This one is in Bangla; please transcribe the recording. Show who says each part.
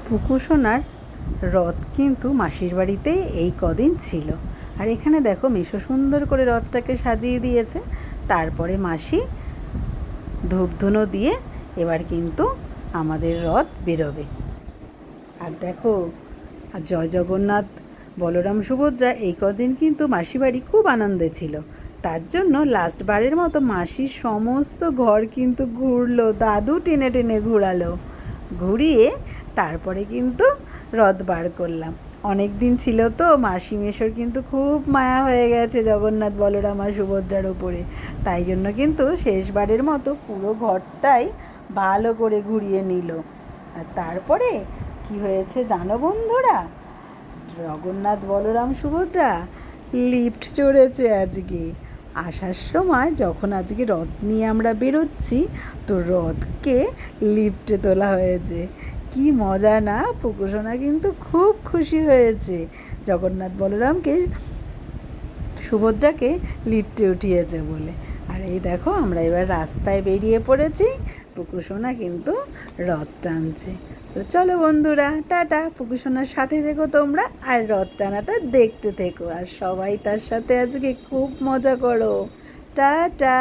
Speaker 1: পুকুসোনার রথ কিন্তু মাসির বাড়িতেই এই কদিন ছিল। আর এখানে দেখো মিশো সুন্দর করে রথটাকে সাজিয়ে দিয়েছে। তারপরে মাসি ধূপধুনো দিয়ে এবার কিন্তু আমাদের রথ বেরোবে। আর দেখো, আর জয় জগন্নাথ বলরাম সুভদ্রা এই কদিন কিন্তু মাসি বাড়ি খুব আনন্দে ছিল। তার জন্য লাস্টবারের মতো মাসির সমস্ত ঘর কিন্তু ঘুরলো, দাদু টেনে টেনে ঘুরালো, ঘুরিয়ে তারপরে কিন্তু রথ বার করলাম। অনেক দিন ছিল তো, মাসি মেশোর কিন্তু খুব মায়া হয়ে গেছে জগন্নাথ বলরাম আর সুভদ্রার উপরে। তাই জন্য কিন্তু শেষবারের মতো পুরো ঘরটাই ভালো করে ঘুরিয়ে নিল। আর তারপরে কি হয়েছে জানো বন্ধুরা? জগন্নাথ বলরাম সুভদ্রা লিফট চড়েছে আজকে। আসার সময় যখন আজকে রথ নিয়ে আমরা বেরোচ্ছি, তো রথকে লিফটে তোলা হয়েছে। কি মজা না! পুকুসোনা কিন্তু খুব খুশি হয়েছে জগন্নাথ বলরামকে সুভদ্রাকে লিফটে উঠিয়েছে বলে। আর এই দেখো, আমরা এবার রাস্তায় বেরিয়ে পড়েছি, পুকুসোনা কিন্তু রথ টানছে। তো চলো বন্ধুরা, টাটা। পুকুসোনার সাথে থেকো তোমরা, আর রথ টানাটা দেখতে থেকো, আর সবাই তার সাথে আজকে খুব মজা করো। টাটা।